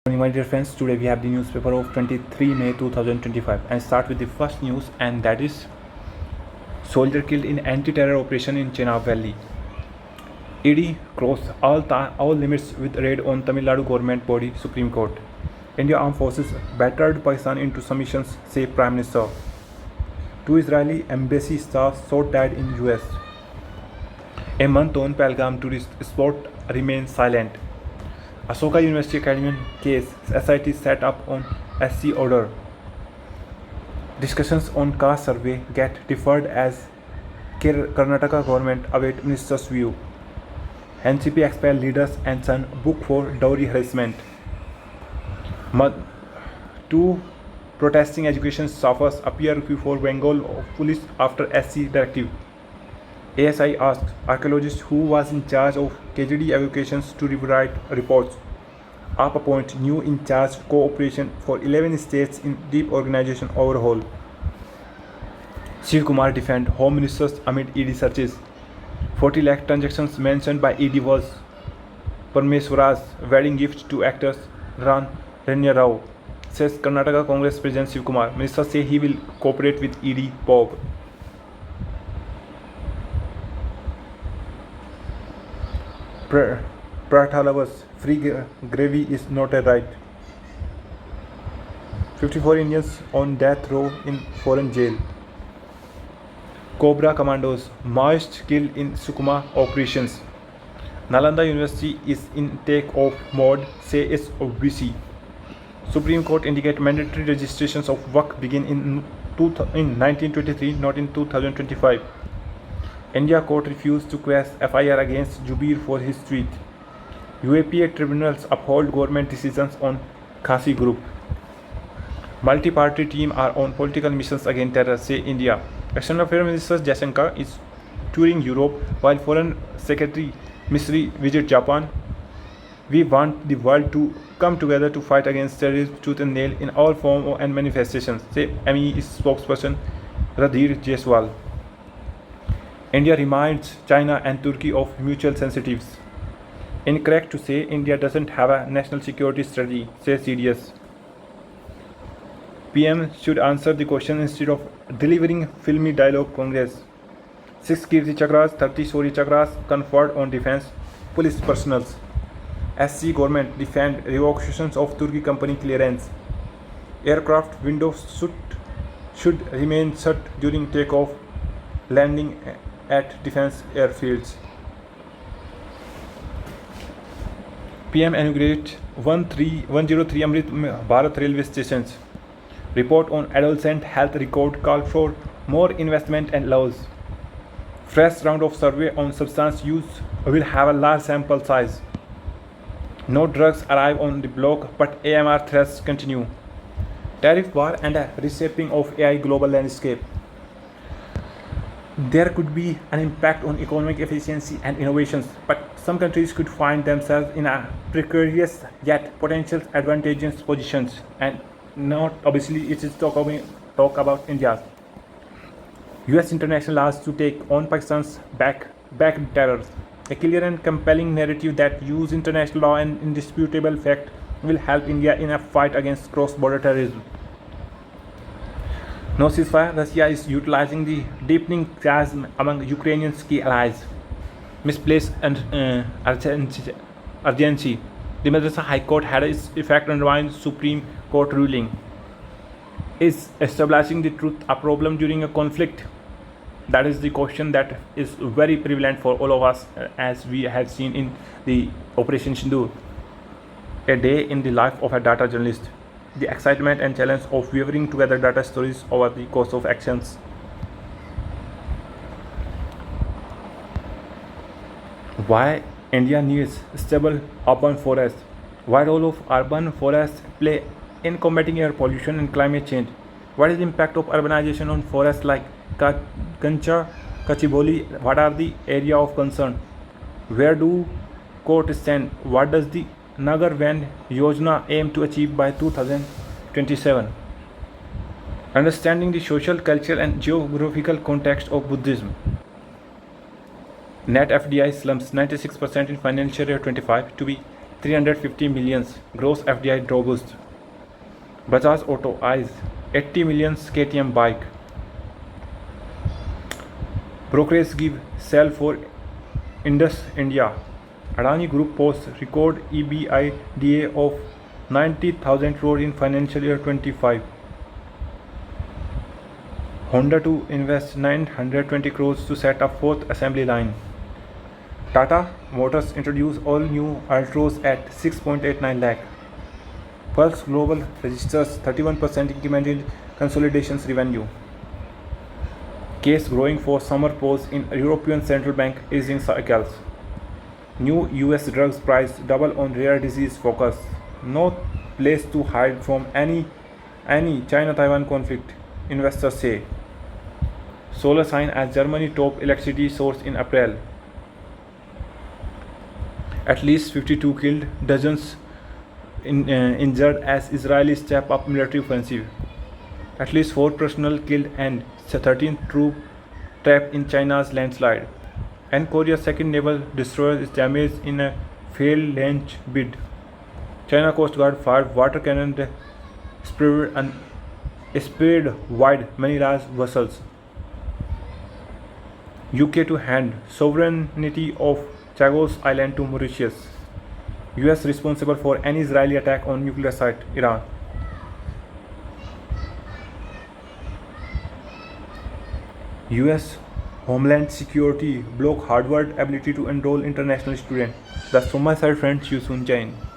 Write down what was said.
Morning, my dear friends. Today we have the newspaper of 23 May 2025 and start with the first news, and that is soldier killed in anti-terror operation in Chenab Valley. ED crossed all limits with raid on Tamil Nadu government body Supreme Court. India Armed Forces battered Pakistan into submissions, say Prime Minister. Two Israeli embassy staff shot dead in US. A month on Pahalgam tourist spot remains silent. Asoka University academic case SIT set up on SC order. Discussions on caste survey get deferred as Karnataka government await minister's view. NCP expel leaders and son book for dowry harassment. Two protesting education staffers appear before Bengal police after SC directive. ASI asked archaeologist who was in charge of KGD evacuations to rewrite reports. AAP appoint new in charge cooperation for 11 states in deep organization overhaul. Shiv Kumar defend Home Ministers amid ED searches. 40 lakh transactions mentioned by ED was Parmeswara's wedding gift to actors Ranya Rao, says Karnataka Congress President Shiv Kumar. Ministers say he will cooperate with ED Bob. Paratha lovers, free gravy is not a right. 54 Indians on death row in foreign jail. Cobra Commandos, Maoist killed in Sukma operations. Nalanda University is in take-off mode, say its OBC. Supreme Court indicate mandatory registrations of work begin in 1923, not in 2025. India court refused to quash FIR against Jubeer for his tweet. UAPA tribunals uphold government decisions on Khasi group. Multi-party team are on political missions against terror, say India. External Affairs Minister Jaishankar is touring Europe while Foreign Secretary Misri visits Japan. We want the world to come together to fight against terrorism tooth and nail in all forms and manifestations, say MEE spokesperson Radhir Jaiswal. India reminds China and Turkey of mutual sensitives. Incorrect to say India doesn't have a national security strategy, says CDS. PM should answer the question instead of delivering filmy dialogue. Congress. 6 Kirti Chakras, 30 Shori Chakras conferred on defense police personnel. SC government defend revocations of Turkey company clearance. Aircraft windows should remain shut during takeoff, landing at defense airfields. PM inaugurate 103 Amrit Bharat railway stations. Report on adolescent health record called for more investment and laws. Fresh round of survey on substance use will have a large sample size. No drugs arrive on the block, but AMR threats continue. Tariff war and a reshaping of AI global landscape. There could be an impact on economic efficiency and innovations, but some countries could find themselves in a precarious yet potential advantageous positions, and not obviously it is talk about India. US international laws to take on Pakistan's back terror. A clear and compelling narrative that use international law and indisputable fact will help India in a fight against cross-border terrorism. No ceasefire. Russia is utilizing the deepening chasm among Ukrainians' key allies. Misplaced urgency. The Madrasa High Court had its effect undermine Supreme Court ruling. Is establishing the truth a problem during a conflict? That is the question that is very prevalent for all of us, as we have seen in the Operation Sindoor. A day in the life of a data journalist. The excitement and challenge of weaving together data stories over the course of actions. Why India needs stable urban forests. What role of urban forests play in combating air pollution and climate change? What is the impact of urbanization on forests like Kancha, Kachiboli? What are the area of concern? Where do court stand? What does the Nagar Van Yojana aim to achieve by 2027? Understanding the social, cultural and geographical context of Buddhism. Net FDI slumps 96% in financial year 25 to be 350 millions gross FDI robust. Bajaj Auto eyes 80 millions KTM bike. Brokerage give sell for Indus India. Adani Group posts record EBITDA of 90,000 crore in financial year 25. Honda to invest 920 crores to set up fourth assembly line. Tata Motors introduce all new Altroz at 6.89 lakh. Pulse Global registers 31% increment in consolidations revenue. Case growing for summer pause in European Central Bank easing cycles. New US drugs price double on rare disease focus. No place to hide from any China-Taiwan conflict, investors say. Solar sign as Germany top electricity source in April. At least 52 killed, dozens injured as Israelis step up military offensive. At least 4 personnel killed and 13 troops trapped in China's landslide. And Korea's second naval destroyer is damaged in a failed launch bid. China Coast Guard fired water cannon that sprayed wide Manila's vessels. UK to hand sovereignty of Chagos Island to Mauritius. US responsible for any Israeli attack on nuclear site, Iran. US Homeland Security block Harvard ability to enroll international students. That's from my side, friends. See you soon, Jai Hind.